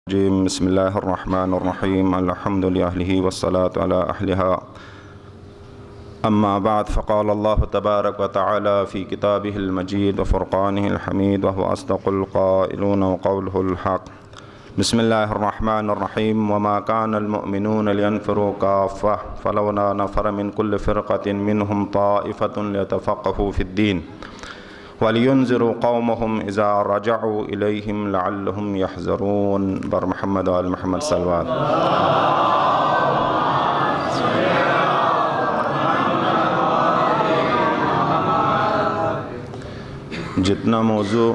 بسم اللہ الرحمن الرحیم الحمد للہ والصلاة علی اہلها اما بعد فقال اللہ تبارک وتعالی فی کتابہ المجید وفرقانہ الحمید وهو اصدق القائلون وقولہ الحق بسم اللہ الرحمن الرحیم وما كان المؤمنون لينفروا كافة فلولا نفر من كل فرقة منهم طائفة ليتفقهوا في الدين وَلِيُنذِرُوا قَوْمَهُمْ إِذَا رَجَعُوا إِلَيْهِمْ لَعَلَّهُمْ يَحْذَرُونَ بر محمد وآل محمد صلوات۔ جتنا موضوع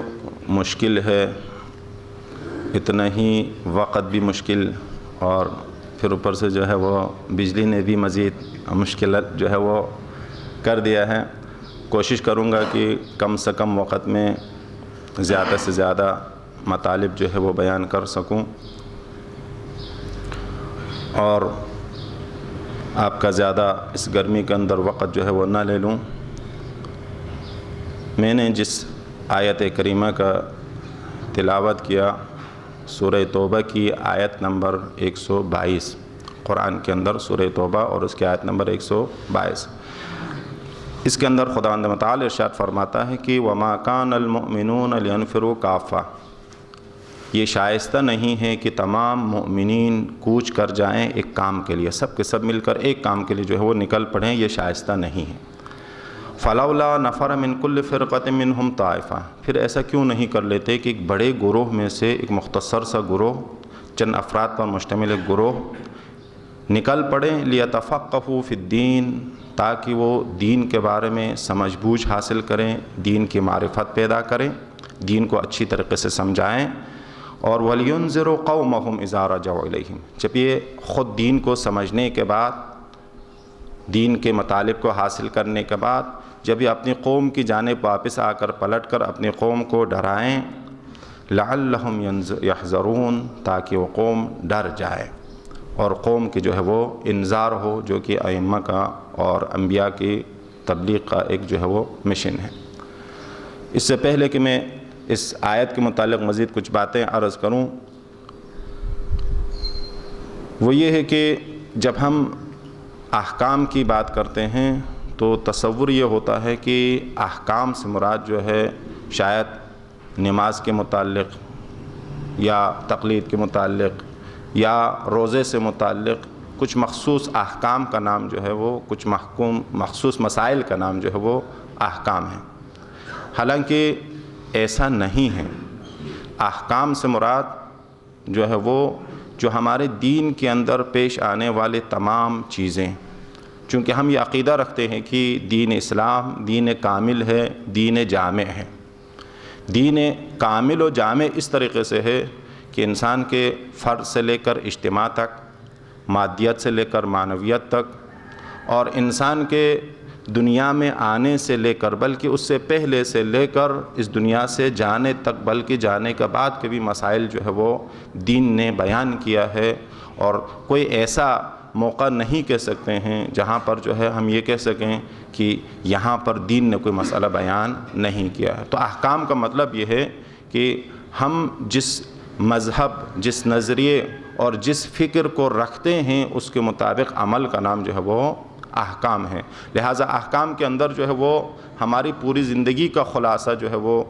مشکل ہے اتنا ہی وقت بھی مشکل، اور پھر اوپر سے جو ہے وہ بجلی نے بھی مزید مشکل جو ہے وہ کر دیا ہے۔ کوشش کروں گا کہ کم سے کم وقت میں زیادہ سے زیادہ مطالب جو ہے وہ بیان کر سکوں اور آپ کا زیادہ اس گرمی کے اندر وقت جو ہے وہ نہ لے لوں۔ میں نے جس آیت کریمہ کا تلاوت کیا سورہ توبہ کی آیت نمبر 122، قرآن کے اندر سورہ توبہ اور اس کی آیت نمبر 122، اس کے اندر خداوند متعال ارشاد فرماتا ہے کہ وَمَا كَانَ الْمُؤْمِنُونَ لِيَنْفِرُوا كَافَّةً، یہ شائستہ نہیں ہے کہ تمام مؤمنین کوچ کر جائیں ایک کام کے لیے، سب کے سب مل کر ایک کام کے لیے جو ہے وہ نکل پڑیں، یہ شائستہ نہیں ہے۔ فَلَوْلَا نَفَرَ مِن كُلِّ فِرْقَةٍ مِّنْهُمْ طَائِفَةٌ، پھر ایسا کیوں نہیں کر لیتے کہ ایک بڑے گروہ میں سے ایک مختصر سا گروہ، چند افراد پر مشتمل ایک گروہ نکل پڑیں لِيَتَفَقَّهُوا فِي الدِّينِ، تاکہ وہ دین کے بارے میں سمجھ بوجھ حاصل کریں، دین کی معرفت پیدا کریں، دین کو اچھی طریقے سے سمجھائیں، اور وَلْيُنذِرُوا قَوْمَهُمْ إِذَا رَجَعُوا إِلَيْهِمْ، جب یہ خود دین کو سمجھنے کے بعد، دین کے مطالب کو حاصل کرنے کے بعد جب یہ اپنی قوم کی جانب واپس آ کر پلٹ کر اپنی قوم کو ڈرائیں، لَعَلَّهُمْ يَحْذَرُونَ، تاکہ وہ قوم ڈر جائے اور قوم کی جو ہے وہ انذار ہو، جو کہ ائمہ کا اور انبیاء کی تبلیغ کا ایک جو ہے وہ مشن ہے۔ اس سے پہلے کہ میں اس آیت کے متعلق مزید کچھ باتیں عرض کروں، وہ یہ ہے کہ جب ہم احکام کی بات کرتے ہیں تو تصور یہ ہوتا ہے کہ احکام سے مراد جو ہے شاید نماز کے متعلق یا تقلید کے متعلق یا روزے سے متعلق کچھ مخصوص احکام کا نام جو ہے وہ، کچھ مخصوص مسائل کا نام جو ہے وہ احکام ہے، حالانکہ ایسا نہیں ہے۔ احکام سے مراد جو ہے وہ جو ہمارے دین کے اندر پیش آنے والے تمام چیزیں، چونکہ ہم یہ عقیدہ رکھتے ہیں کہ دین اسلام دین کامل ہے، دین جامع ہے۔ دین کامل و جامع اس طریقے سے ہے کہ انسان کے فرد سے لے کر اجتماع تک، مادیت سے لے کر معنویت تک، اور انسان کے دنیا میں آنے سے لے کر، بلکہ اس سے پہلے سے لے کر اس دنیا سے جانے تک، بلکہ جانے کے بعد کے بھی مسائل جو ہے وہ دین نے بیان کیا ہے، اور کوئی ایسا موقع نہیں کہہ سکتے ہیں جہاں پر جو ہے ہم یہ کہہ سکیں کہ یہاں پر دین نے کوئی مسئلہ بیان نہیں کیا ہے۔ تو احکام کا مطلب یہ ہے کہ ہم جس مذہب، جس نظریے اور جس فکر کو رکھتے ہیں اس کے مطابق عمل کا نام جو ہے وہ احکام ہے۔ لہٰذا احکام کے اندر جو ہے وہ ہماری پوری زندگی کا خلاصہ جو ہے وہ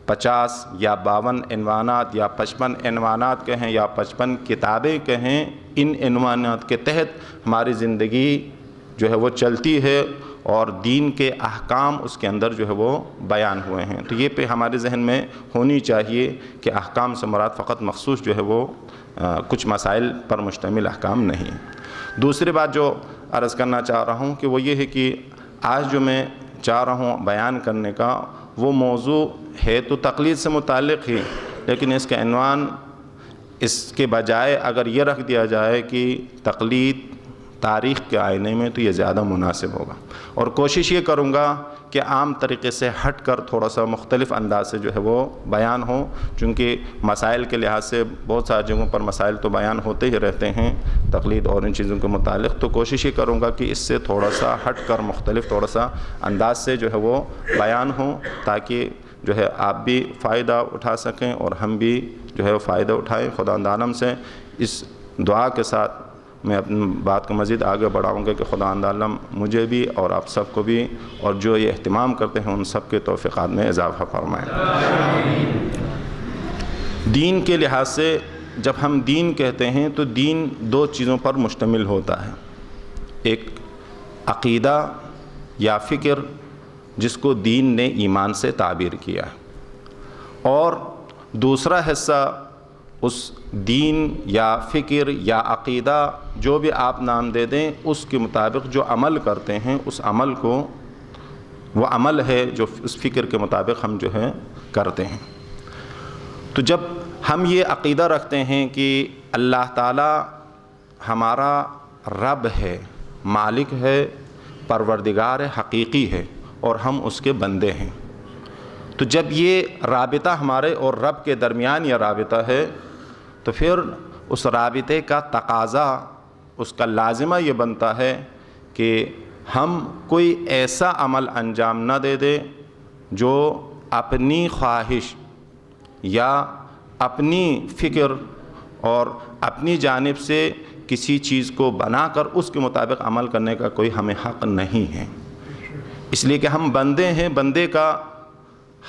50 یا 52 عنوانات یا 55 عنوانات کہیں یا 55 کتابیں کہیں، ان عنوانات کے تحت ہماری زندگی جو ہے وہ چلتی ہے، اور دین کے احکام اس کے اندر جو ہے وہ بیان ہوئے ہیں۔ تو یہ پہ ہمارے ذہن میں ہونی چاہیے کہ احکام سے مراد فقط مخصوص جو ہے وہ کچھ مسائل پر مشتمل احکام نہیں۔ دوسری بات جو عرض کرنا چاہ رہا ہوں کہ وہ یہ ہے کہ آج جو میں چاہ رہا ہوں بیان کرنے کا وہ موضوع ہے تو تقلید سے متعلق ہی، لیکن اس کا عنوان اس کے بجائے اگر یہ رکھ دیا جائے کہ تقلید تاریخ کے آئینے میں، تو یہ زیادہ مناسب ہوگا، اور کوشش یہ کروں گا کہ عام طریقے سے ہٹ کر تھوڑا سا مختلف انداز سے جو ہے وہ بیان ہو، چونکہ مسائل کے لحاظ سے بہت ساری جگہوں پر مسائل تو بیان ہوتے ہی رہتے ہیں تقلید اور ان چیزوں کے متعلق، تو کوشش یہ کروں گا کہ اس سے تھوڑا سا ہٹ کر مختلف تھوڑا سا انداز سے جو ہے وہ بیان ہو، تاکہ جو ہے آپ بھی فائدہ اٹھا سکیں اور ہم بھی جو ہے فائدہ اٹھائیں۔ خداوند عالم سے اس دعا کے ساتھ میں اپنی بات کو مزید آگے بڑھاؤں گا کہ خداوند عالم مجھے بھی اور آپ سب کو بھی اور جو یہ اہتمام کرتے ہیں ان سب کے توفیقات میں اضافہ فرمائیں۔ دین کے لحاظ سے جب ہم دین کہتے ہیں تو دین دو چیزوں پر مشتمل ہوتا ہے، ایک عقیدہ یا فکر جس کو دین نے ایمان سے تعبیر کیا ہے، اور دوسرا حصہ اس دین یا فکر یا عقیدہ جو بھی آپ نام دے دیں اس کے مطابق جو عمل کرتے ہیں اس عمل کو وہ عمل ہے جو اس فکر کے مطابق ہم جو ہے کرتے ہیں۔ تو جب ہم یہ عقیدہ رکھتے ہیں کہ اللہ تعالی ہمارا رب ہے، مالک ہے، پروردگار حقیقی ہے اور ہم اس کے بندے ہیں، تو جب یہ رابطہ ہمارے اور رب کے درمیان یہ رابطہ ہے تو پھر اس رابطے کا تقاضا، اس کا لازمہ یہ بنتا ہے کہ ہم کوئی ایسا عمل انجام نہ دے دیں جو اپنی خواہش یا اپنی فکر اور اپنی جانب سے کسی چیز کو بنا کر اس کے مطابق عمل کرنے کا کوئی ہمیں حق نہیں ہے، اس لیے کہ ہم بندے ہیں۔ بندے کا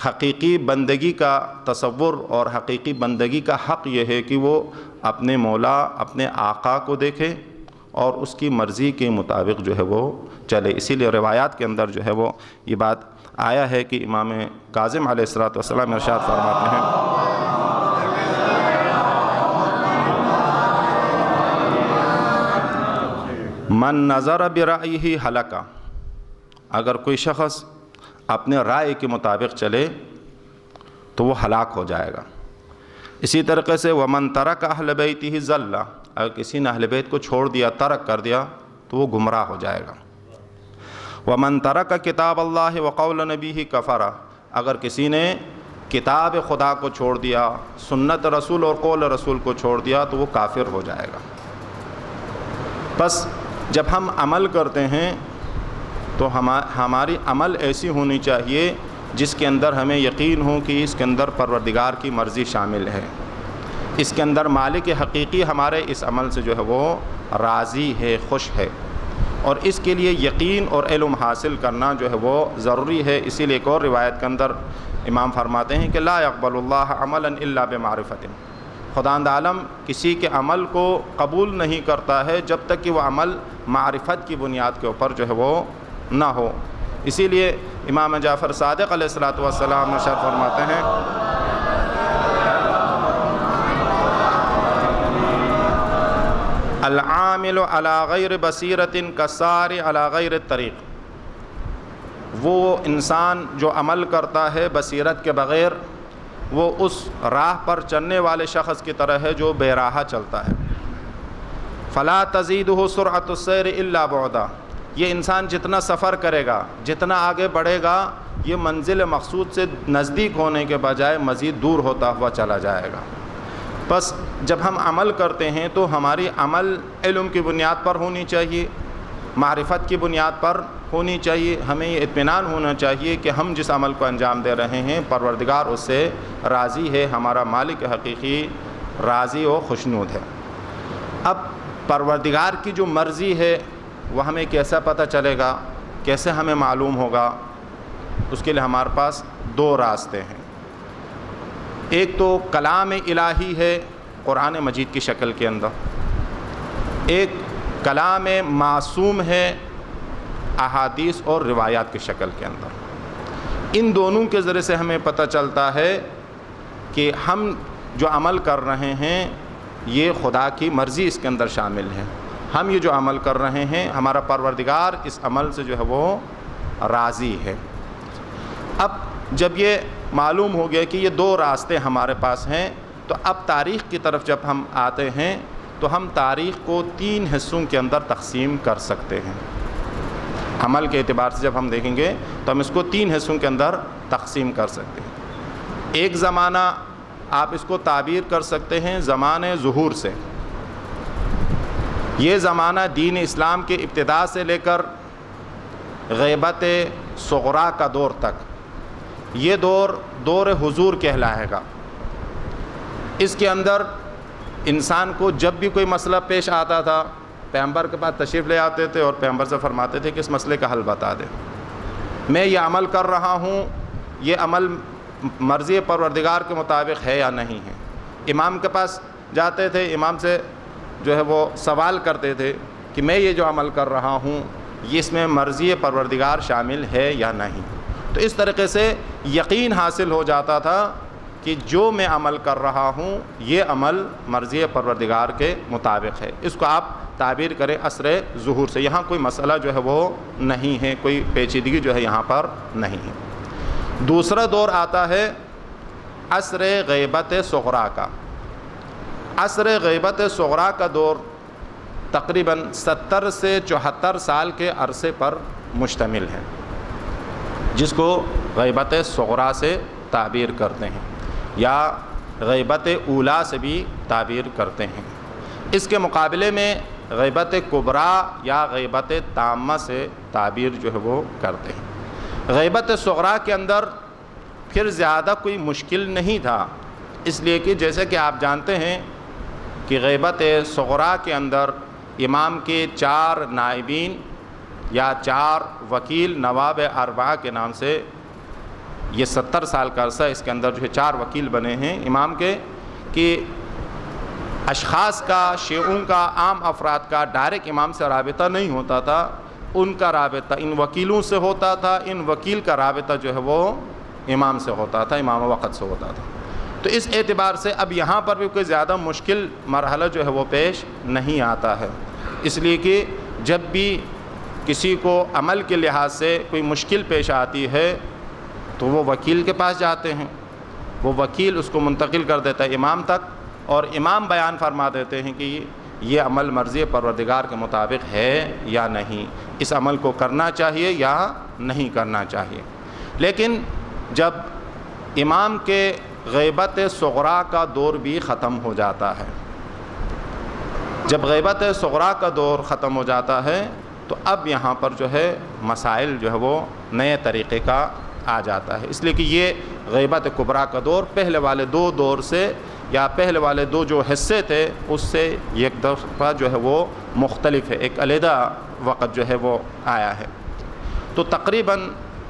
حقیقی بندگی کا تصور اور حقیقی بندگی کا حق یہ ہے کہ وہ اپنے مولا، اپنے آقا کو دیکھے اور اس کی مرضی کے مطابق جو ہے وہ چلے۔ اسی لیے روایات کے اندر جو ہے وہ یہ بات آیا ہے کہ امام کاظم علیہ السلام ارشاد فرماتے ہیں من نظر برائیہ ہلکا، اگر کوئی شخص اپنے رائے کے مطابق چلے تو وہ ہلاک ہو جائے گا۔ اسی طریقے سے ومن ترک اہل بیتہ ضل، اگر کسی نے اہل بیت کو چھوڑ دیا، ترک کر دیا تو وہ گمراہ ہو جائے گا۔ ومن ترک کتاب اللہ وقول نبیہ کفر، اگر کسی نے کتاب خدا کو چھوڑ دیا، سنت رسول اور قول رسول کو چھوڑ دیا تو وہ کافر ہو جائے گا۔ بس جب ہم عمل کرتے ہیں تو ہماری عمل ایسی ہونی چاہیے جس کے اندر ہمیں یقین ہو کہ اس کے اندر پروردگار کی مرضی شامل ہے، اس کے اندر مالک حقیقی ہمارے اس عمل سے جو ہے وہ راضی ہے، خوش ہے، اور اس کے لیے یقین اور علم حاصل کرنا جو ہے وہ ضروری ہے۔ اسی لیے ایک اور روایت کے اندر امام فرماتے ہیں کہ لا يقبل اللہ عملا الا بمعرفت، خداوند عالم کسی کے عمل کو قبول نہیں کرتا ہے جب تک کہ وہ عمل معرفت کی بنیاد کے اوپر جو ہے وہ نہ ہو۔ اسی لیے امام جعفر صادق علیہ السلام ارشاد فرماتے ہیں العامل علی غیر بصیرت کالسار علی غیر الطریق، وہ انسان جو عمل کرتا ہے بصیرت کے بغیر وہ اس راہ پر چلنے والے شخص کی طرح ہے جو بے راہ چلتا ہے۔ فلا تزیدہ سرعۃ السیر الا بعدا، یہ انسان جتنا سفر کرے گا، جتنا آگے بڑھے گا، یہ منزل مقصود سے نزدیک ہونے کے بجائے مزید دور ہوتا ہوا چلا جائے گا۔ بس جب ہم عمل کرتے ہیں تو ہماری عمل علم کی بنیاد پر ہونی چاہیے، معرفت کی بنیاد پر ہونی چاہیے۔ ہمیں یہ اطمینان ہونا چاہیے کہ ہم جس عمل کو انجام دے رہے ہیں پروردگار اس سے راضی ہے، ہمارا مالک حقیقی راضی و خوشنود ہے۔ اب پروردگار کی جو مرضی ہے وہ ہمیں کیسا پتہ چلے گا، کیسے ہمیں معلوم ہوگا؟ اس کے لیے ہمارے پاس دو راستے ہیں۔ ایک تو کلام الہی ہے قرآن مجید کی شکل کے اندر، ایک کلام معصوم ہے احادیث اور روایات کی شکل کے اندر۔ ان دونوں کے ذریعے سے ہمیں پتہ چلتا ہے کہ ہم جو عمل کر رہے ہیں یہ خدا کی مرضی اس کے اندر شامل ہے، ہم یہ جو عمل کر رہے ہیں ہمارا پروردگار اس عمل سے جو ہے وہ راضی ہے۔ اب جب یہ معلوم ہو گیا کہ یہ دو راستے ہمارے پاس ہیں تو اب تاریخ کی طرف جب ہم آتے ہیں تو ہم تاریخ کو 3 حصوں کے اندر تقسیم کر سکتے ہیں۔ عمل کے اعتبار سے جب ہم دیکھیں گے تو ہم اس کو 3 حصوں کے اندر تقسیم کر سکتے ہیں۔ ایک زمانہ آپ اس کو تعبیر کر سکتے ہیں زمانے ظہور سے، یہ زمانہ دین اسلام کے ابتدا سے لے کر غیبت صغریٰ کا دور تک، یہ دور حضور کہلائے گا۔ اس کے اندر انسان کو جب بھی کوئی مسئلہ پیش آتا تھا پیغمبر کے پاس تشریف لے آتے تھے اور پیغمبر سے فرماتے تھے کہ اس مسئلے کا حل بتا دے، میں یہ عمل کر رہا ہوں، یہ عمل مرضی پروردگار کے مطابق ہے یا نہیں ہے۔ امام کے پاس جاتے تھے، امام سے جو ہے وہ سوال کرتے تھے کہ میں یہ جو عمل کر رہا ہوں یہ اس میں مرضی پروردگار شامل ہے یا نہیں۔ تو اس طریقے سے یقین حاصل ہو جاتا تھا کہ جو میں عمل کر رہا ہوں یہ عمل مرضی پروردگار کے مطابق ہے۔ اس کو آپ تعبیر کریں عصر ظہور سے، یہاں کوئی مسئلہ جو ہے وہ نہیں ہے، کوئی پیچیدگی جو ہے یہاں پر نہیں ہے۔ دوسرا دور آتا ہے عصر غیبت صغریٰ کا۔ عصر غیبت صغریٰ کا دور تقریباً 70 سے 74 سال کے عرصے پر مشتمل ہے، جس کو غیبت صغریٰ سے تعبیر کرتے ہیں یا غیبت اولیٰ سے بھی تعبیر کرتے ہیں۔ اس کے مقابلے میں غیبت کبریٰ یا غیبت تامہ سے تعبیر جو ہے وہ کرتے ہیں۔ غیبت صغریٰ کے اندر پھر زیادہ کوئی مشکل نہیں تھا، اس لیے کہ جیسے کہ آپ جانتے ہیں کہ غیبت صغریٰ کے اندر امام کے 4 نائبین یا 4 وکیل نواب اربعہ کے نام سے یہ 70 سال کا عرصہ اس کے اندر جو ہے 4 وکیل بنے ہیں امام کے، کہ اشخاص کا، شیعوں کا، عام افراد کا ڈائریکٹ امام سے رابطہ نہیں ہوتا تھا، ان کا رابطہ ان وکیلوں سے ہوتا تھا، ان وکیل کا رابطہ جو ہے وہ امام سے ہوتا تھا، امام وقت سے ہوتا تھا۔ تو اس اعتبار سے اب یہاں پر بھی کوئی زیادہ مشکل مرحلہ جو ہے وہ پیش نہیں آتا ہے، اس لیے کہ جب بھی کسی کو عمل کے لحاظ سے کوئی مشکل پیش آتی ہے تو وہ وکیل کے پاس جاتے ہیں، وہ وکیل اس کو منتقل کر دیتا ہے امام تک، اور امام بیان فرما دیتے ہیں کہ یہ عمل مرضی پروردگار کے مطابق ہے یا نہیں، اس عمل کو کرنا چاہیے یا نہیں کرنا چاہیے۔ لیکن جب امام کے غیبت صغریٰ کا دور بھی ختم ہو جاتا ہے، جب غیبت صغریٰ کا دور ختم ہو جاتا ہے تو اب یہاں پر جو ہے مسائل جو ہے وہ نئے طریقے کا آ جاتا ہے، اس لیے کہ یہ غیبت کبریٰ کا دور پہلے والے 2 دور سے یا پہلے والے 2 جو حصے تھے اس سے ایک دفعہ جو ہے وہ مختلف ہے، ایک علیحدہ وقت جو ہے وہ آیا ہے۔ تو تقریباً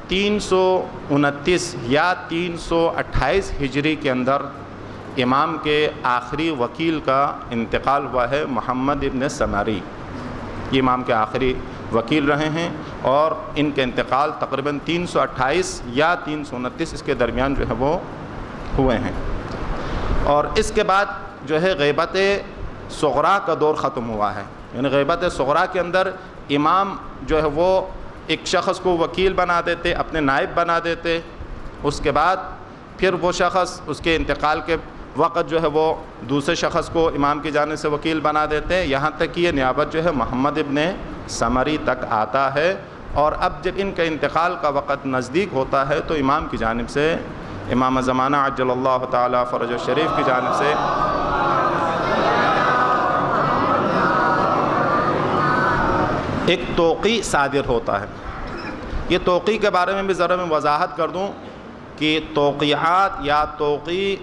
329 یا 328 ہجری کے اندر امام کے آخری وکیل کا انتقال ہوا ہے، محمد ابن سمری، یہ امام کے آخری وکیل رہے ہیں، اور ان کے انتقال تقریباً 328 یا 329 اس کے درمیان جو ہے وہ ہوئے ہیں۔ اور اس کے بعد جو ہے غیبت صغریٰ کا دور ختم ہوا ہے، یعنی غیبت صغریٰ کے اندر امام جو ہے وہ ایک شخص کو وکیل بنا دیتے، اپنے نائب بنا دیتے، اس کے بعد پھر وہ شخص اس کے انتقال کے وقت جو ہے وہ دوسرے شخص کو امام کی جانب سے وکیل بنا دیتے ہیں، یہاں تک کہ یہ نیابت جو ہے محمد ابن سمری تک آتا ہے۔ اور اب جب ان کا انتقال کا وقت نزدیک ہوتا ہے تو امام کی جانب سے، امام زمانہ عجل اللہ تعالی فرج الشریف کی جانب سے ایک توقیع صادر ہوتا ہے۔ یہ توقیع کے بارے میں بھی ذرا میں وضاحت کر دوں کہ توقیعات یا توقیع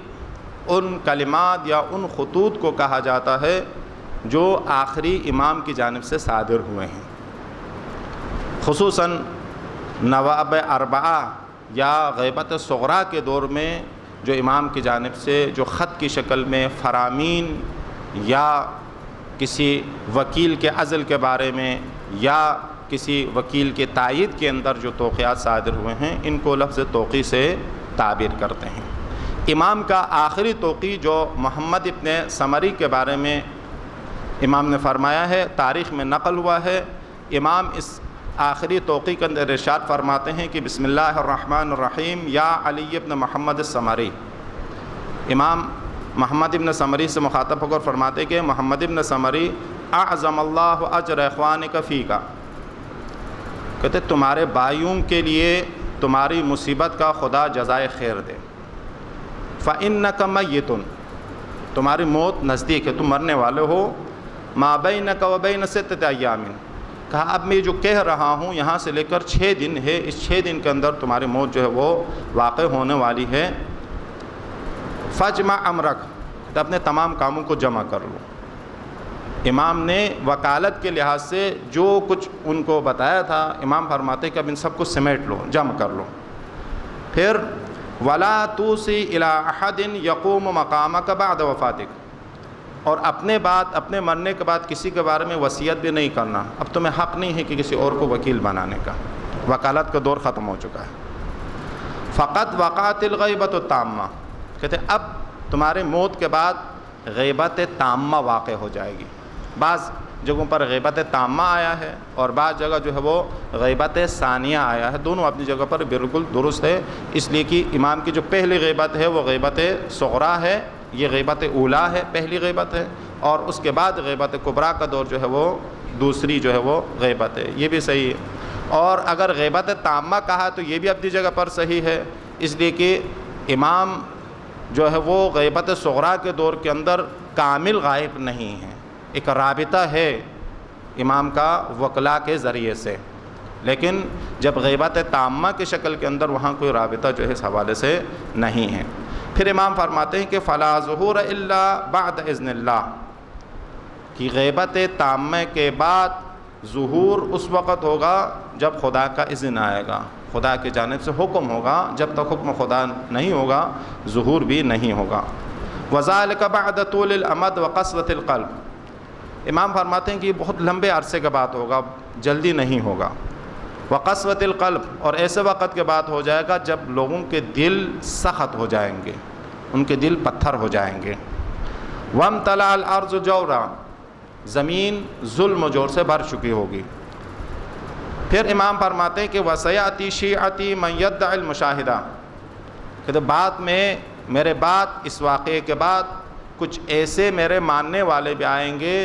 ان کلمات یا ان خطوط کو کہا جاتا ہے جو آخری امام کی جانب سے صادر ہوئے ہیں، خصوصاً نواب اربعہ یا غیبت صغریٰ کے دور میں جو امام کی جانب سے جو خط کی شکل میں فرامین یا کسی وکیل کے عزل کے بارے میں یا کسی وکیل کے تائید کے اندر جو توقیعات صادر ہوئے ہیں ان کو لفظ توقیع سے تعبیر کرتے ہیں۔ امام کا آخری توقیع جو محمد ابن سمری کے بارے میں امام نے فرمایا ہے، تاریخ میں نقل ہوا ہے، امام اس آخری توقیع کے اندر ارشاد فرماتے ہیں کہ بسم اللہ الرحمن الرحیم یا علی ابن محمد السمری۔ امام محمد ابن سمری سے مخاطب ہو کر فرماتے کہ محمد ابن سمری اعظم اللہ اجر اخوانک فیک، کہتے تمہارے بھائیوں کے لیے تمہاری مصیبت کا خدا جزائے خیر دے، فإنک میت، تمہاری موت نزدیک ہے، تم مرنے والے ہو، ما بینک و بین 6 ایام، کہا اب میں جو کہہ رہا ہوں یہاں سے لے کر 6 دن ہے، اس 6 دن کے اندر تمہاری موت جو ہے وہ واقع ہونے والی ہے، فجمع امرک، تو اپنے تمام کاموں کو جمع کر لو۔ امام نے وکالت کے لحاظ سے جو کچھ ان کو بتایا تھا، امام فرماتے کہ اب ان سب کو سمیٹ لو، جمع کر لو۔ پھر وَلَا تُوصِي إِلَىٰ أَحَدٍ يَقُومُ مَقَامَكَ بَعْدَ وَفَاتِكَ، اور اپنے بعد، اپنے مرنے کے بعد کسی کے بارے میں وصیت بھی نہیں کرنا۔ اب تمہیں حق نہیں ہے کہ کسی اور کو وکیل بنانے کا، وکالت کا دور ختم ہو چکا ہے۔ فقط وقعت الغیبۃ التامہ، کہتے اب تمہارے موت کے بعد غیبت تامہ واقع ہو جائے گی۔ بعض جگہوں پر غیبت تامہ آیا ہے اور بعض جگہ جو ہے وہ غیبت ثانیہ آیا ہے، دونوں اپنی جگہ پر بالکل درست ہے، اس لیے کہ امام کی جو پہلی غیبت ہے وہ غیبت صغریٰ ہے، یہ غیبت اولیٰ ہے، پہلی غیبت ہے، اور اس کے بعد غیبت کبریٰ کا دور جو ہے وہ دوسری جو ہے وہ غیبت ہے، یہ بھی صحیح ہے۔ اور اگر غیبت تامہ کہا تو یہ بھی اپنی جگہ پر صحیح ہے، اس لیے کہ امام جو ہے وہ غیبت صغریٰ کے دور کے اندر کامل غائب نہیں ہے، ایک رابطہ ہے امام کا وکلاء کے ذریعے سے، لیکن جب غیبت تامہ کی شکل کے اندر وہاں کوئی رابطہ جو ہے اس حوالے سے نہیں ہے۔ پھر امام فرماتے ہیں کہ فلا ظہور الا بعد اذن اللہ، کہ غیبت تامہ کے بعد ظہور اس وقت ہوگا جب خدا کا اذن آئے گا، خدا کی جانب سے حکم ہوگا، جب تک حکم خدا نہیں ہوگا ظہور بھی نہیں ہوگا۔ وذالک بعد طول الامد وقسوۃ القلب، امام فرماتے ہیں کہ یہ بہت لمبے عرصے کے بعد ہوگا، جلدی نہیں ہوگا۔ وقسوۃ القلب، اور ایسے وقت کے بعد ہو جائے گا جب لوگوں کے دل سخت ہو جائیں گے، ان کے دل پتھر ہو جائیں گے۔ وامتلأ الارض جورا، زمین ظلم و جور سے بھر چکی ہوگی۔ پھر امام فرماتے ہیں کہ وسیأتی شیعتی من یدعی المشاہدہ، کہ بعد میں میرے بعد، اس واقعے کے بعد کچھ ایسے میرے ماننے والے بھی آئیں گے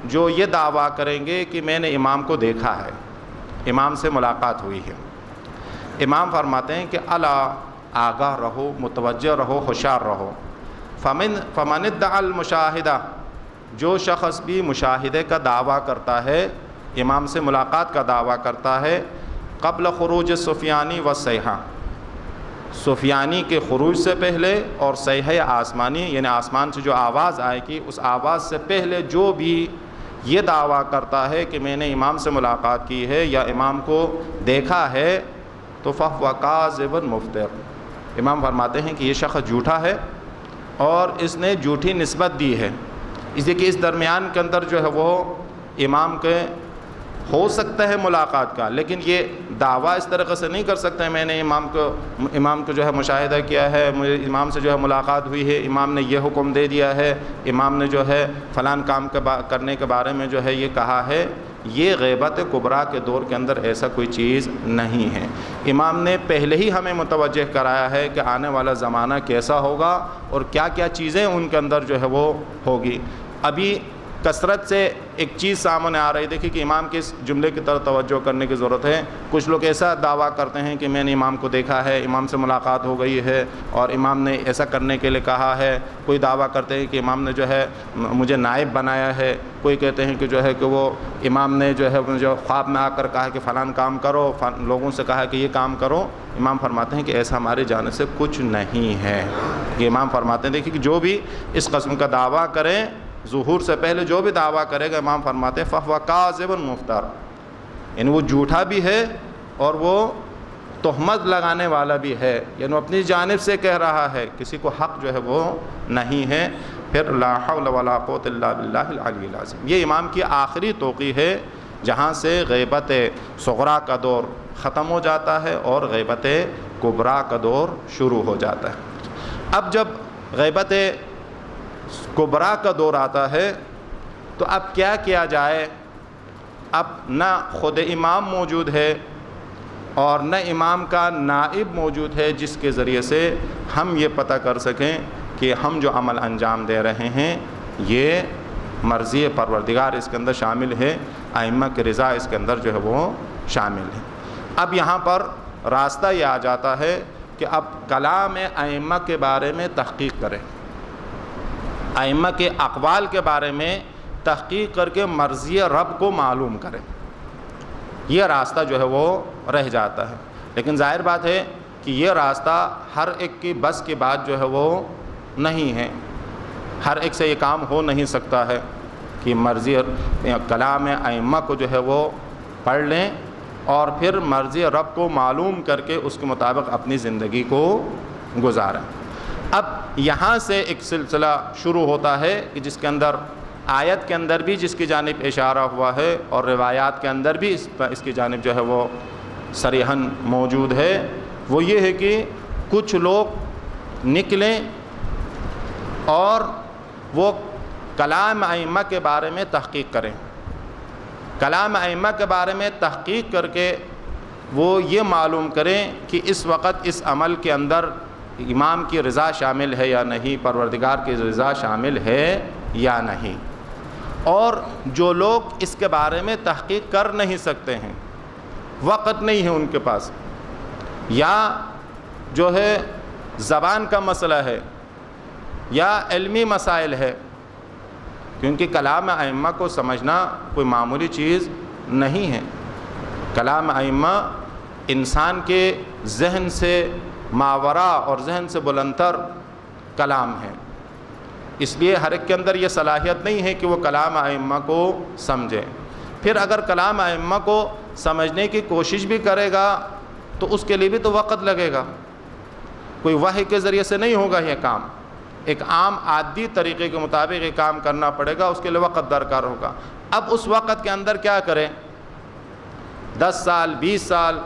جو یہ دعویٰ کریں گے کہ میں نے امام کو دیکھا ہے، امام سے ملاقات ہوئی ہے۔ امام فرماتے ہیں کہ الا، آگاہ رہو، متوجہ رہو، ہوشیار رہو۔ فمن ادعى المشاہدہ، جو شخص بھی مشاہدے کا دعویٰ کرتا ہے، امام سے ملاقات کا دعویٰ کرتا ہے، قبل خروج سفیانی و صیحہ، سفیانی کے خروج سے پہلے اور صیحہ آسمانی، یعنی آسمان سے جو آواز آئے گی اس آواز سے پہلے جو بھی یہ دعویٰ کرتا ہے کہ میں نے امام سے ملاقات کی ہے یا امام کو دیکھا ہے، تو فَهُوَ كَاذِبٌ مُفْتِرٌ، امام فرماتے ہیں کہ یہ شخص جھوٹا ہے اور اس نے جھوٹی نسبت دی ہے، اس لیے کہ اس درمیان کے اندر جو ہے وہ امام کے ہو سکتا ہے ملاقات کا، لیکن یہ دعویٰ اس طریقے سے نہیں کر سکتے میں نے امام کو جو ہے مشاہدہ کیا ہے، مجھے امام سے جو ہے ملاقات ہوئی ہے، امام نے یہ حکم دے دیا ہے، امام نے جو ہے فلان کام کرنے کے بارے میں جو ہے یہ کہا ہے۔ یہ غیبت کبریٰ کے دور کے اندر ایسا کوئی چیز نہیں ہے۔ امام نے پہلے ہی ہمیں متوجہ کرایا ہے کہ آنے والا زمانہ کیسا ہوگا اور کیا کیا چیزیں ان کے اندر جو ہے وہ ہوگی۔ ابھی کثرت سے ایک چیز سامنے آ رہی، دیکھیے کہ امام کے اس جملے کی طرف توجہ کرنے کی ضرورت ہے۔ کچھ لوگ ایسا دعویٰ کرتے ہیں کہ میں نے امام کو دیکھا ہے، امام سے ملاقات ہو گئی ہے اور امام نے ایسا کرنے کے لیے کہا ہے، کوئی دعویٰ کرتے ہیں کہ امام نے جو ہے مجھے نائب بنایا ہے، کوئی کہتے ہیں کہ جو ہے کہ وہ امام نے جو ہے مجھے خواب میں آ کر کہا کہ فلان کام کرو، لوگوں سے کہا کہ یہ کام کرو۔ امام فرماتے ہیں کہ ایسا ہماری جانب سے کچھ نہیں ہے۔ کہ امام فرماتے ہیں دیکھیے کہ جو بھی اس قسم کا دعویٰ کریں، ظہور سے پہلے جو بھی دعویٰ کرے گا، امام فرماتے ہیں فَهُوَ كَاذِبٌ مُفْتَرٌ، یعنی وہ جھوٹا بھی ہے اور وہ تہمت لگانے والا بھی ہے، یعنی وہ اپنی جانب سے کہہ رہا ہے، کسی کو حق جو ہے وہ نہیں ہے۔ پھر لا حول ولا قوة الا باللہ العلی العظیم، یہ امام کی آخری توقیع ہے جہاں سے غیبت صغریٰ کا دور ختم ہو جاتا ہے اور غیبت کبریٰ کا دور شروع ہو جاتا ہے۔ اب جب غیبت کبریٰ کا دور آتا ہے تو اب کیا کیا جائے؟ اب نہ خود امام موجود ہے اور نہ امام کا نائب موجود ہے جس کے ذریعے سے ہم یہ پتہ کر سکیں کہ ہم جو عمل انجام دے رہے ہیں یہ مرضی پروردگار اس کے اندر شامل ہے، ائمہ کی رضا اس کے اندر جو ہے وہ شامل ہے۔ اب یہاں پر راستہ یہ آ جاتا ہے کہ اب کلام ائمہ کے بارے میں تحقیق کریں، ائمہ کے اقوال کے بارے میں تحقیق کر کے مرضی رب کو معلوم کریں۔ یہ راستہ جو ہے وہ رہ جاتا ہے۔ لیکن ظاہر بات ہے کہ یہ راستہ ہر ایک کی بس کی بات جو ہے وہ نہیں ہے، ہر ایک سے یہ کام ہو نہیں سکتا ہے کہ مرضی کلام ائمہ کو جو ہے وہ پڑھ لیں اور پھر مرضی رب کو معلوم کر کے اس کے مطابق اپنی زندگی کو گزاریں۔ اب یہاں سے ایک سلسلہ شروع ہوتا ہے کہ جس کے اندر آیت کے اندر بھی جس کی جانب اشارہ ہوا ہے اور روایات کے اندر بھی اس کی جانب جو ہے وہ صریحاً موجود ہے، وہ یہ ہے کہ کچھ لوگ نکلیں اور وہ کلام ائمہ کے بارے میں تحقیق کریں، کلام ائمہ کے بارے میں تحقیق کر کے وہ یہ معلوم کریں کہ اس وقت اس عمل کے اندر امام کی رضا شامل ہے یا نہیں، پروردگار کی رضا شامل ہے یا نہیں۔ اور جو لوگ اس کے بارے میں تحقیق کر نہیں سکتے ہیں، وقت نہیں ہے ان کے پاس، یا جو ہے زبان کا مسئلہ ہے یا علمی مسائل ہے، کیونکہ کلام ائمہ کو سمجھنا کوئی معمولی چیز نہیں ہے۔ کلام ائمہ انسان کے ذہن سے ماورا اور ذہن سے بلندتر کلام ہے، اس لیے ہر ایک کے اندر یہ صلاحیت نہیں ہے کہ وہ کلام ائمہ کو سمجھے۔ پھر اگر کلام ائمہ کو سمجھنے کی کوشش بھی کرے گا تو اس کے لیے بھی تو وقت لگے گا، کوئی وحی کے ذریعے سے نہیں ہوگا یہ کام، ایک عام عادی طریقے کے مطابق یہ کام کرنا پڑے گا، اس کے لیے وقت درکار ہوگا۔ اب اس وقت کے اندر کیا کریں؟ 10 سال 20 سال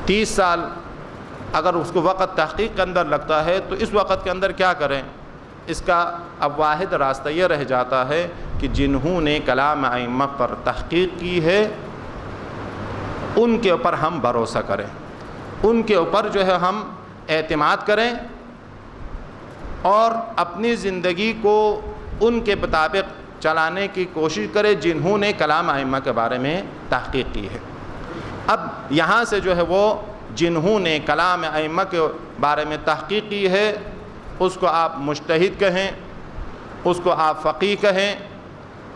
30 سال اگر اس کو وقت تحقیق کے اندر لگتا ہے تو اس وقت کے اندر کیا کریں؟ اس کا اب واحد راستہ یہ رہ جاتا ہے کہ جنہوں نے کلام ائمہ پر تحقیق کی ہے ان کے اوپر ہم بھروسہ کریں، ان کے اوپر جو ہے ہم اعتماد کریں اور اپنی زندگی کو ان کے مطابق چلانے کی کوشش کریں جنہوں نے کلام ائمہ کے بارے میں تحقیق کی ہے۔ اب یہاں سے جو ہے وہ جنہوں نے کلام ائمہ کے بارے میں تحقیق کی ہے اس کو آپ مجتہد کہیں، اس کو آپ فقیہ کہیں،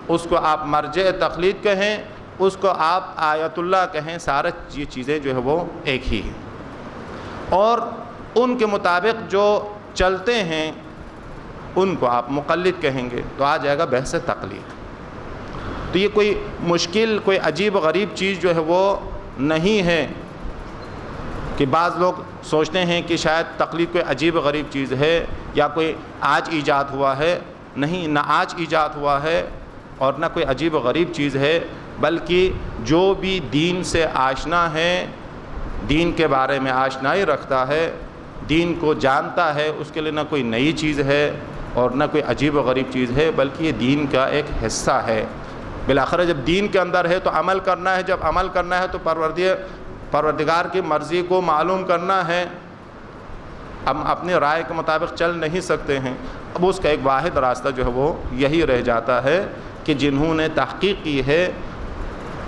اس کو آپ مرجع تقلید کہیں، اس کو آپ آیت اللہ کہیں، سارے یہ چیزیں جو ہے وہ ایک ہی ہیں، اور ان کے مطابق جو چلتے ہیں ان کو آپ مقلد کہیں گے، تو آ جائے گا بحث تقلید۔ تو یہ کوئی مشکل، کوئی عجیب غریب چیز جو ہے وہ نہیں ہے کہ بعض لوگ سوچتے ہیں کہ شاید تقلید کوئی عجیب غریب چیز ہے یا کوئی آج ایجاد ہوا ہے۔ نہیں، نہ آج ایجاد ہوا ہے اور نہ کوئی عجیب غریب چیز ہے، بلکہ جو بھی دین سے آشنا ہے، دین کے بارے میں آشنائی رکھتا ہے، دین کو جانتا ہے، اس کے لیے نہ کوئی نئی چیز ہے اور نہ کوئی عجیب و غریب چیز ہے، بلکہ یہ دین کا ایک حصہ ہے۔ بالآخر جب دین کے اندر ہے تو عمل کرنا ہے، جب عمل کرنا ہے تو پروردگار کی مرضی کو معلوم کرنا ہے۔ ہم اپنی رائے کے مطابق چل نہیں سکتے ہیں۔ اب اس کا ایک واحد راستہ جو ہے وہ یہی رہ جاتا ہے کہ جنہوں نے تحقیق کی ہے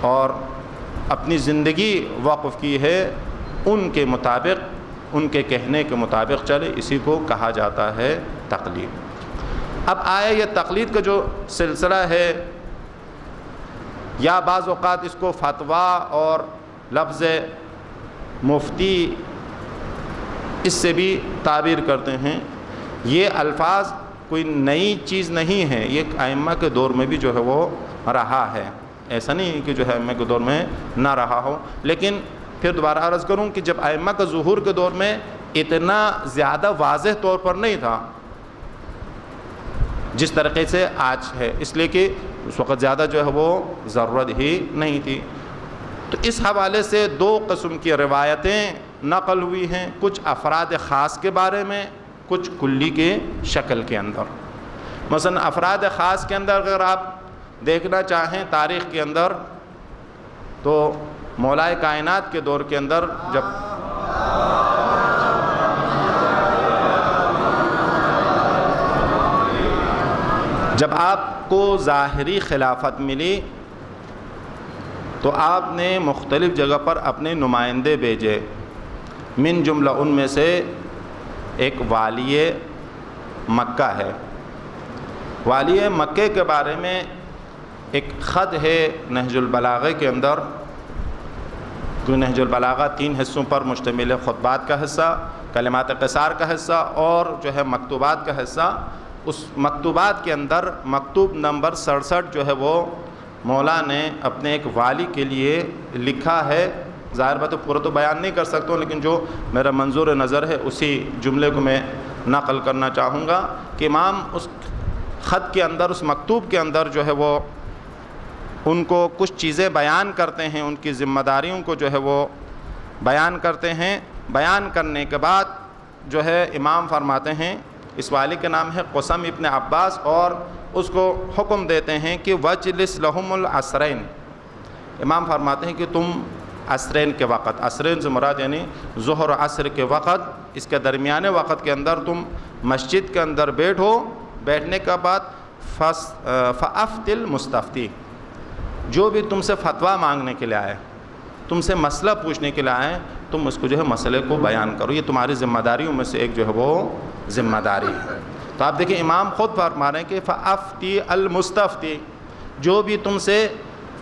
اور اپنی زندگی وقف کی ہے ان کے مطابق، ان کے کہنے کے مطابق چلے، اسی کو کہا جاتا ہے تقلید۔ اب آیا یہ تقلید کا جو سلسلہ ہے، یا بعض اوقات اس کو فتویٰ اور لفظ مفتی اس سے بھی تعبیر کرتے ہیں، یہ الفاظ کوئی نئی چیز نہیں ہے، یہ ائمہ کے دور میں بھی جو ہے وہ رہا ہے، ایسا نہیں کہ جو ہے ائمہ کے دور میں نہ رہا ہو۔ لیکن پھر دوبارہ عرض کروں کہ جب ائمہ کا ظہور کے دور میں اتنا زیادہ واضح طور پر نہیں تھا جس طریقے سے آج ہے، اس لیے کہ اس وقت زیادہ جو ہے وہ ضرورت ہی نہیں تھی۔ تو اس حوالے سے 2 قسم کی روایتیں نقل ہوئی ہیں، کچھ افراد خاص کے بارے میں، کچھ کلی کے شکل کے اندر۔ مثلا افراد خاص کے اندر اگر آپ دیکھنا چاہیں تاریخ کے اندر، تو مولائے کائنات کے دور کے اندر جب آپ کو ظاہری خلافت ملی تو آپ نے مختلف جگہ پر اپنے نمائندے بھیجے، من جملہ ان میں سے ایک والی مکہ ہے۔ والی مکہ کے بارے میں ایک خط ہے نہج البلاغہ کے اندر، جو نہج البلاغہ 3 حصوں پر مشتمل ہے، خطبات کا حصہ، کلمات قصار کا حصہ اور جو ہے مکتوبات کا حصہ۔ اس مکتوبات کے اندر مکتوب نمبر 67 جو ہے وہ مولا نے اپنے ایک والی کے لیے لکھا ہے۔ ظاہر بات پورا تو بیان نہیں کر سکتا ہوں، لیکن جو میرا منظور نظر ہے اسی جملے کو میں نقل کرنا چاہوں گا کہ امام اس خط کے اندر، اس مکتوب کے اندر جو ہے وہ ان کو کچھ چیزیں بیان کرتے ہیں، ان کی ذمہ داریوں کو جو ہے وہ بیان کرتے ہیں۔ بیان کرنے کے بعد جو ہے امام فرماتے ہیں، اس والی کا نام ہے قسم ابن عباس، اور اس کو حکم دیتے ہیں کہ وجلس لہم العصرین۔ امام فرماتے ہیں کہ تم عصرین کے وقت، عصرین سے مراد یعنی ظہر عصر کے وقت، اس کے درمیانے وقت کے اندر تم مسجد کے اندر بیٹھو۔ بیٹھنے کے بعد فَأَفْتِ الْمُسْتَفْتِي، جو بھی تم سے فتویٰ مانگنے کے لیے آئے، تم سے مسئلہ پوچھنے کے لیے آئے، تم اس کو جو ہے مسئلے کو بیان کرو۔ یہ تمہاری ذمہ داریوں میں سے ایک جو ہے وہ ذمہ داری ہے۔ تو آپ دیکھیں امام خود فرما رہے ہیں کہ فَأَفْتِ الْمُسْتَفْتِي، جو بھی تم سے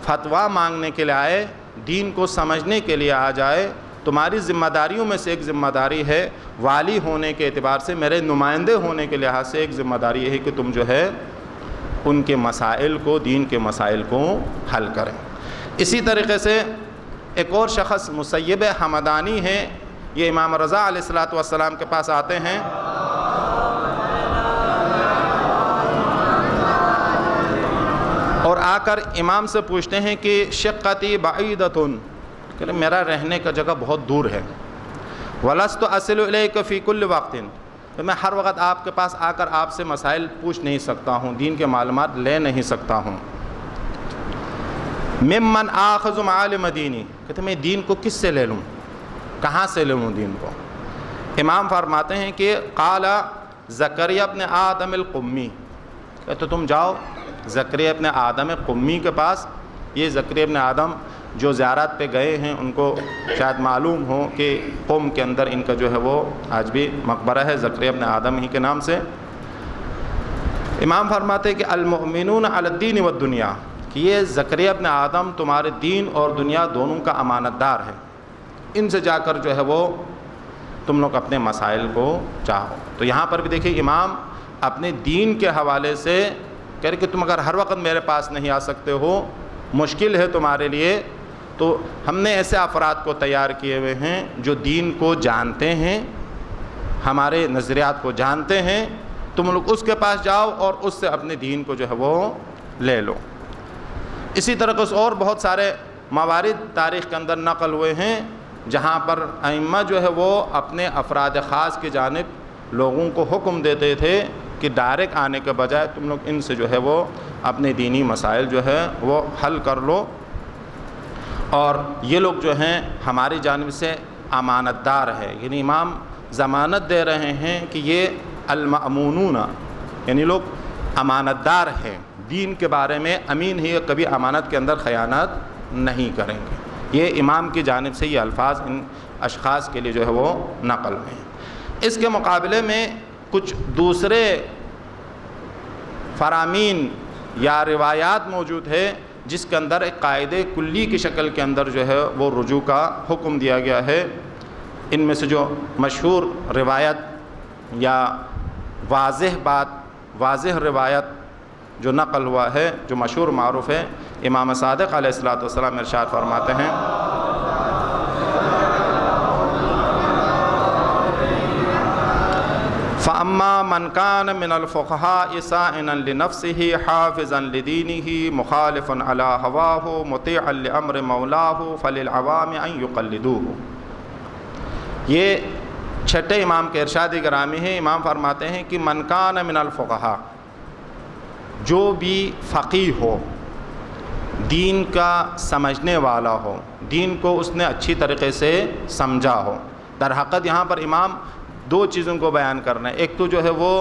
فتویٰ مانگنے کے لیے آئے، دین کو سمجھنے کے لیے آ جائے، تمہاری ذمہ داریوں میں سے ایک ذمہ داری ہے، والی ہونے کے اعتبار سے، میرے نمائندے ہونے کے لحاظ سے ایک ذمہ داری یہ ہے کہ تم جو ہے ان کے مسائل کو، دین کے مسائل کو حل کریں۔ اسی طریقے سے ایک اور شخص مسیب حمدانی ہیں، یہ امام رضا علیہ السلام کے پاس آتے ہیں اور آ کر امام سے پوچھتے ہیں کہ شقتی بعیدۃ، کہ میرا رہنے کا جگہ بہت دور ہے، ولست اصل الیک فی کل وقت، تو میں ہر وقت آپ کے پاس آ کر آپ سے مسائل پوچھ نہیں سکتا ہوں، دین کے معلومات لے نہیں سکتا ہوں۔ ممن آخذ معالم دینی، کہتے میں دین کو کس سے لے لوں، کہاں سے لے لوں دین کو؟ امام فرماتے ہیں کہ قال زکریا ابن آدم القمی، کہتے تم جاؤ زکریا ابن آدم قمی کے پاس۔ یہ زکریا ابن آدم جو زیارت پہ گئے ہیں ان کو شاید معلوم ہو کہ قوم کے اندر ان کا جو ہے وہ آج بھی مقبرہ ہے زکریا ابن آدم ہی کے نام سے۔ امام فرماتے ہیں کہ المؤمنون علی الدین والدنیا، کہ یہ زکریا ابن آدم تمہارے دین اور دنیا دونوں کا امانت دار ہے، ان سے جا کر جو ہے وہ تم لوگ اپنے مسائل کو چاہو۔ تو یہاں پر بھی دیکھیں امام اپنے دین کے حوالے سے کہہ رہے کہ تم اگر ہر وقت میرے پاس نہیں آ سکتے ہو، مشکل ہے تمہارے لیے، تو ہم نے ایسے افراد کو تیار کیے ہوئے ہیں جو دین کو جانتے ہیں، ہمارے نظریات کو جانتے ہیں، تم لوگ اس کے پاس جاؤ اور اس سے اپنے دین کو جو ہے وہ لے لو۔ اسی طرح سے اور بہت سارے موارد تاریخ کے اندر نقل ہوئے ہیں جہاں پر ائمہ جو ہے وہ اپنے افراد خاص کی جانب لوگوں کو حکم دیتے تھے کہ ڈائریکٹ آنے کے بجائے تم لوگ ان سے جو ہے وہ اپنے دینی مسائل جو ہے وہ حل کر لو، اور یہ لوگ جو ہیں ہماری جانب سے امانت دار ہے۔ یعنی امام ضمانت دے رہے ہیں کہ یہ المأمونون، یعنی لوگ امانت دار ہیں، دین کے بارے میں امین ہی، کبھی امانت کے اندر خیانت نہیں کریں گے۔ یہ امام کی جانب سے یہ الفاظ ان اشخاص کے لیے جو ہے وہ نقل ہیں۔ اس کے مقابلے میں کچھ دوسرے فرامین یا روایات موجود ہے جس کے اندر ایک قاعدے کلی کی شکل کے اندر جو ہے وہ رجوع کا حکم دیا گیا ہے۔ ان میں سے جو مشہور روایت یا واضح روایت جو نقل ہوا ہے، جو مشہور معروف ہے، امام صادق علیہ السلام ارشاد فرماتے ہیں فَأَمَّا مَنْ كَانَ مِنَ الْفُقَهَاءِ سَائِنًا لِنَفْسِهِ حَافِظًا لِدِينِهِ مُخَالِفًا عَلَى هَوَاهُ مُطِيعًا لِأَمْرِ مَوْلَاهُ فَلِلْعَوَامِ أَن يُقَلِّدُوهُ۔ یہ چھٹے امام کے ارشاد گرامی ہے۔ امام فرماتے ہیں کہ من کان من الفقہاء، جو بھی فقیہ ہو، دین کا سمجھنے والا ہو، دین کو اس نے اچھی طریقے سے سمجھا ہو۔ در حقیقت یہاں پر امام دو چیزوں کو بیان کرنا ہے، ایک تو جو ہے وہ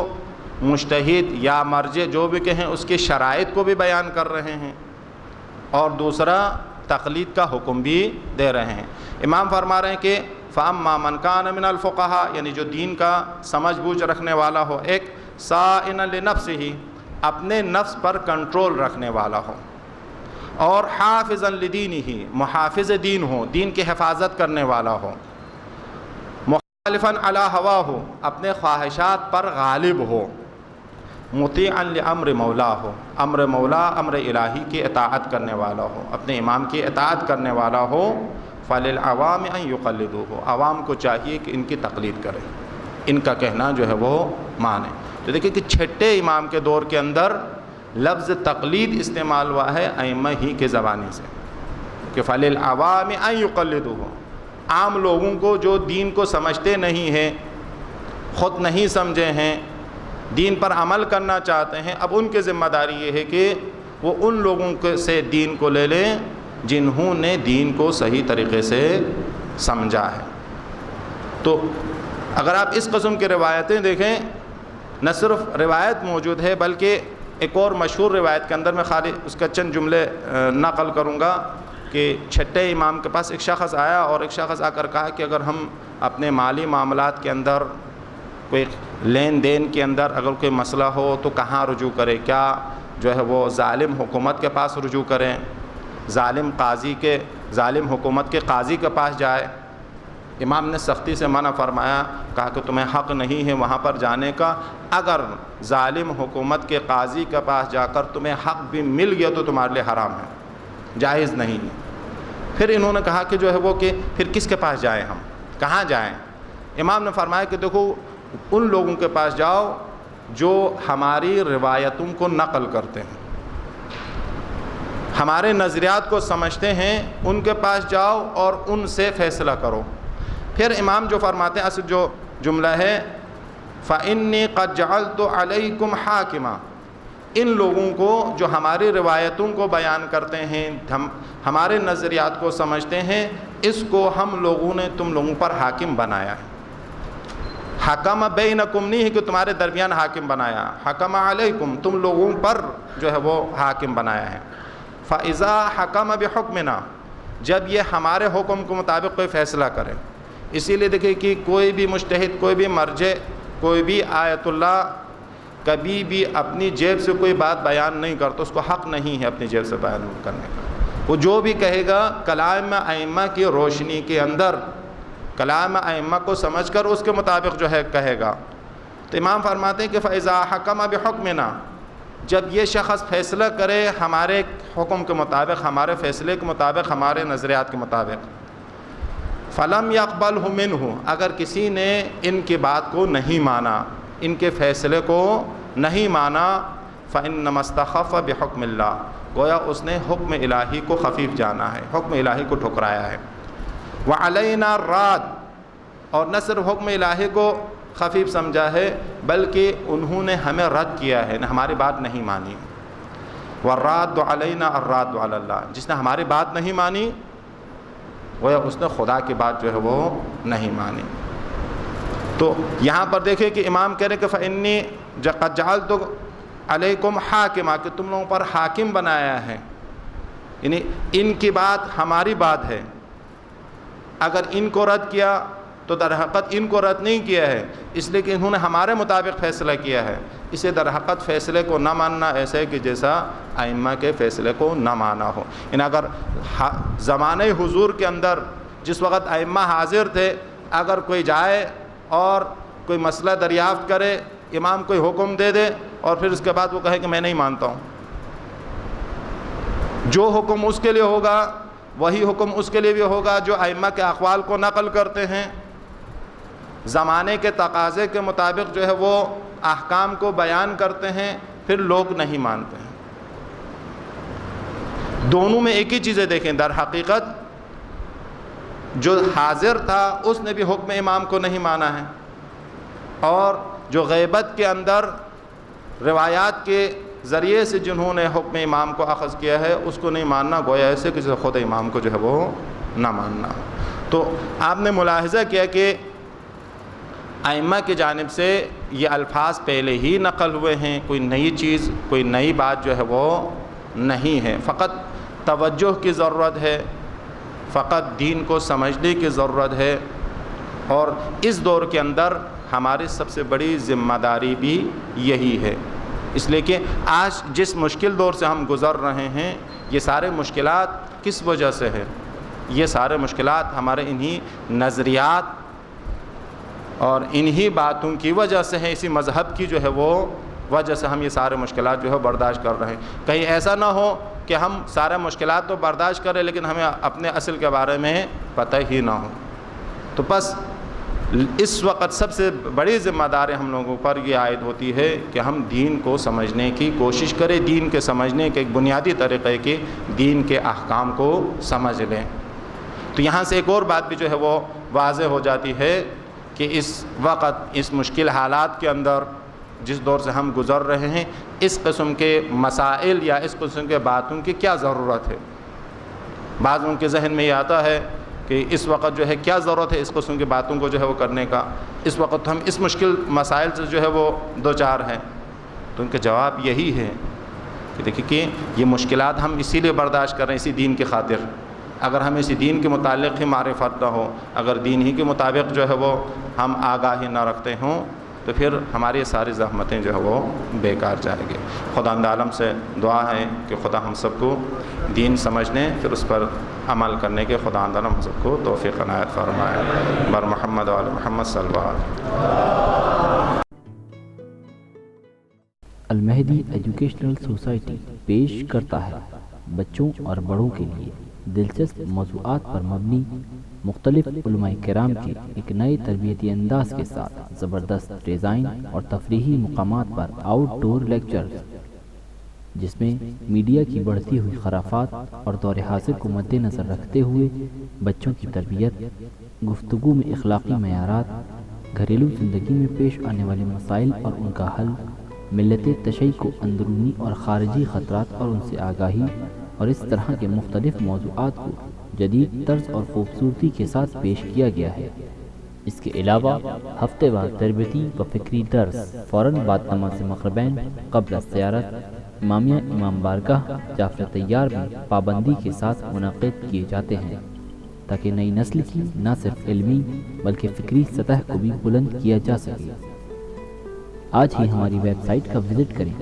مجتہد یا مرجع جو بھی کہیں اس کی شرائط کو بھی بیان کر رہے ہیں، اور دوسرا تقلید کا حکم بھی دے رہے ہیں۔ امام فرما رہے ہیں کہ فَأَمَّا مَنْ كَانَ مِنَ الْفُقَهَاء، یعنی جو دین کا سمجھ بوجھ رکھنے والا ہو، ایک صَائِنًا لِنَفْسِهِ، اپنے نفس پر کنٹرول رکھنے والا ہو، اور حافظا لدینہ، محافظ دین ہو، دین کی حفاظت کرنے والا ہو، مخالفا علی ہوا ہو، اپنے خواہشات پر غالب ہو، مطیعا لامر مولا ہو، امر مولا امر الہی کی اطاعت کرنے والا ہو، اپنے امام کی اطاعت کرنے والا ہو، فللعوام ان یقلدوہ، عوام کو چاہیے کہ ان کی تقلید کرے، ان کا کہنا جو ہے وہ مانے۔ تو دیکھیں کہ چھٹے امام کے دور کے اندر لفظ تقلید استعمال ہوا ہے ائمہ ہی کے زبانی سے، کہ فللعوام ان یقلدوہ، عام لوگوں کو جو دین کو سمجھتے نہیں ہیں، خود نہیں سمجھے ہیں، دین پر عمل کرنا چاہتے ہیں، اب ان کی ذمہ داری یہ ہے کہ وہ ان لوگوں سے دین کو لے لیں جنہوں نے دین کو صحیح طریقے سے سمجھا ہے۔ تو اگر آپ اس قسم کی روایتیں دیکھیں، نہ صرف روایت موجود ہے بلکہ ایک اور مشہور روایت کے اندر میں خالی اس کا چند جملے نقل کروں گا کہ چھٹے امام کے پاس ایک شخص آیا اور ایک شخص آ کر کہا کہ اگر ہم اپنے مالی معاملات کے اندر، کوئی لین دین کے اندر اگر کوئی مسئلہ ہو تو کہاں رجوع کرے، کیا جو ہے وہ ظالم حکومت کے پاس رجوع کریں، ظالم حکومت کے قاضی کے پاس جائے؟ امام نے سختی سے منع فرمایا، کہا کہ تمہیں حق نہیں ہے وہاں پر جانے کا، اگر ظالم حکومت کے قاضی کے پاس جا کر تمہیں حق بھی مل گیا تو تمہارے لیے حرام ہے، جائز نہیں ہے۔ پھر انہوں نے کہا کہ جو ہے وہ کہ پھر کس کے پاس جائیں، ہم کہاں جائیں؟ امام نے فرمایا کہ دیکھو ان لوگوں کے پاس جاؤ جو ہماری روایتوں کو نقل کرتے ہیں، ہمارے نظریات کو سمجھتے ہیں، ان کے پاس جاؤ اور ان سے فیصلہ کرو۔ پھر امام جو فرماتے ہیں، اصل جو جملہ ہے فَإِنِّي قَدْ جَعَلْتُ عَلَيْكُمْ حَاكِمًا، ان لوگوں کو جو ہماری روایتوں کو بیان کرتے ہیں، ہمارے نظریات کو سمجھتے ہیں، اس کو ہم لوگوں نے تم لوگوں پر حاکم بنایا ہے۔ حکم بینکم نہیں ہے کہ تمہارے درمیان حاکم بنایا، حکم علیکم، تم لوگوں پر جو ہے وہ حاکم بنایا ہے۔ فَإِذَا حَكَمَ بِحُكْمِنَا، جب یہ ہمارے حکم کے مطابق کوئی فیصلہ کرے۔ اسی لیے دیکھیں کہ کوئی بھی مجتہد، کوئی بھی مرجع، کوئی بھی آیت اللہ کبھی بھی اپنی جیب سے کوئی بات بیان نہیں کرتا، اس کو حق نہیں ہے اپنی جیب سے بیان کرنے کا۔ وہ جو بھی کہے گا کلام ائمہ کی روشنی کے اندر، کلام ائمہ کو سمجھ کر اس کے مطابق جو ہے کہے گا۔ تو امام فرماتے ہیں کہ فَإِذَا حَكَمَ بِحُكْمِنَا، جب یہ شخص فیصلہ کرے ہمارے حکم کے مطابق، ہمارے فیصلے کے مطابق، ہمارے نظریات کے مطابق، فَلَمْ يَقْبَلْهُ مِنْهُ، اگر کسی نے ان کی بات کو نہیں مانا، ان کے فیصلے کو نہیں مانا، فَإِنَّمَا اسْتَخَفَّ بِحُكْمِ اللَّهِ، گویا اس نے حکم الہی کو خفیف جانا ہے، حکم الہی کو ٹھکرایا ہے۔ وَعَلَيْنَا الرَّادُ، اور نہ صرف حکم الہی کو خفیف سمجھا ہے بلکہ انہوں نے ہمیں رد کیا ہے، ہماری بات نہیں مانی۔ وَالرَّادُّ عَلَيْنَا الرَّادُّ عَلَى اللَّهِ، جس نے ہماری بات نہیں مانی گویا اس نے خدا کی بات جو ہے وہ نہیں مانی۔ تو یہاں پر دیکھیں کہ امام کہہ رہے کہ فَإِنِّي قَدْ جَعَلْتُ عَلَيْكُمْ حَاكِمًا، کہ تم لوگوں پر حاکم بنایا ہے، یعنی ان کی بات ہماری بات ہے، اگر ان کو رد کیا تو در حقیقت ان کو رد نہیں کیا ہے، اس لیے کہ انہوں نے ہمارے مطابق فیصلہ کیا ہے، اسے در حقیقت فیصلے کو نہ ماننا ایسے کہ جیسا ائمہ کے فیصلے کو نہ مانا ہو۔ یعنی اگر زمانہ حضور کے اندر جس وقت ائمہ حاضر تھے، اگر کوئی جائے اور کوئی مسئلہ دریافت کرے، امام کوئی حکم دے دے اور پھر اس کے بعد وہ کہے کہ میں نہیں مانتا ہوں، جو حکم اس کے لیے ہوگا وہی حکم اس کے لیے بھی ہوگا، جو ائمہ کے اقوال کو نقل کرتے ہیں، زمانے کے تقاضے کے مطابق جو ہے وہ احکام کو بیان کرتے ہیں، پھر لوگ نہیں مانتے ہیں۔ دونوں میں ایک ہی چیزیں دیکھیں، در حقیقت جو حاضر تھا اس نے بھی حکم امام کو نہیں مانا ہے، اور جو غیبت کے اندر روایات کے ذریعے سے جنہوں نے حکم امام کو اخذ کیا ہے اس کو نہیں ماننا، گویا ایسے کہ خود امام کو جو ہے وہ نہ ماننا۔ تو آپ نے ملاحظہ کیا کہ ائمہ کی جانب سے یہ الفاظ پہلے ہی نقل ہوئے ہیں، کوئی نئی چیز، کوئی نئی بات جو ہے وہ نہیں ہے، فقط توجہ کی ضرورت ہے، فقط دین کو سمجھنے کی ضرورت ہے۔ اور اس دور کے اندر ہماری سب سے بڑی ذمہ داری بھی یہی ہے، اس لیے کہ آج جس مشکل دور سے ہم گزر رہے ہیں یہ سارے مشکلات کس وجہ سے ہے؟ یہ سارے مشکلات ہمارے انہی نظریات اور انہی باتوں کی وجہ سے ہے، اسی مذہب کی جو ہے وہ وجہ سے ہم یہ سارے مشکلات جو ہے برداشت کر رہے ہیں۔ کہیں ایسا نہ ہو کہ ہم سارے مشکلات تو برداشت کریں لیکن ہمیں اپنے اصل کے بارے میں پتہ ہی نہ ہو۔ تو بس اس وقت سب سے بڑی ذمہ داری ہم لوگوں پر یہ عائد ہوتی ہے کہ ہم دین کو سمجھنے کی کوشش کریں، دین کے سمجھنے کے ایک بنیادی طریقے کے دین کے احکام کو سمجھ لیں۔ تو یہاں سے ایک اور بات بھی جو ہے وہ واضح ہو جاتی ہے کہ اس وقت اس مشکل حالات کے اندر جس دور سے ہم گزر رہے ہیں، اس قسم کے مسائل یا اس قسم کے باتوں کی کیا ضرورت ہے۔ بعض ان کے ذہن میں یہ آتا ہے کہ اس وقت جو ہے کیا ضرورت ہے اس قسم کی باتوں کو جو ہے وہ کرنے کا، اس وقت ہم اس مشکل مسائل سے جو ہے وہ دوچار ہیں۔ تو ان کا جواب یہی ہے کہ دیکھیں کہ یہ مشکلات ہم اسی لیے برداشت کر رہے ہیں، اسی دین کی خاطر۔ اگر ہمیں اسی دین کے متعلق ہی معرفت نہ ہو، اگر دین ہی کے مطابق جو ہے وہ ہم آگاہی نہ رکھتے ہوں، تو پھر ہماری ساری زحمتیں جو ہے وہ بیکار جائیں گے۔ خداوند عالم سے دعا ہے کہ خدا ہم سب کو دین سمجھنے پھر اس پر عمل کرنے کے خداوند عالم ہم سب کو توفیق عنایت فرمائے۔ بر محمد و آل محمد صلی اللہ علیہ وسلم۔ المہدی ایجوکیشنل سوسائٹی پیش کرتا ہے بچوں اور بڑوں کے لیے دلچسپ موضوعات پر مبنی مختلف علماء کرام کے ایک نئے تربیتی انداز کے ساتھ زبردست ڈیزائن اور تفریحی مقامات پر آؤٹ ڈور لیکچرز، جس میں میڈیا کی بڑھتی ہوئی خرافات اور دور حاضر کو مد نظر رکھتے ہوئے بچوں کی تربیت، گفتگو میں اخلاقی معیارات، گھریلو زندگی میں پیش آنے والے مسائل اور ان کا حل، ملت تشیع کو اندرونی اور خارجی خطرات اور ان سے آگاہی، اور اس طرح کے مختلف موضوعات کو جدید طرز اور خوبصورتی کے ساتھ پیش کیا گیا ہے۔ اس کے علاوہ ہفتے وار تربیتی و فکری درس فوراً بعد نماز مغربین قبل الزیارت امامیہ امام بارگاہ جعفر طیار میں پابندی کے ساتھ منعقد کیے جاتے ہیں، تاکہ نئی نسل کی نہ صرف علمی بلکہ فکری سطح کو بھی بلند کیا جا سکے۔ آج ہی ہماری ویب سائٹ کا وزٹ کریں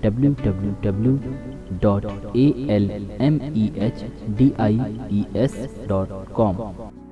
www.almehdies.com۔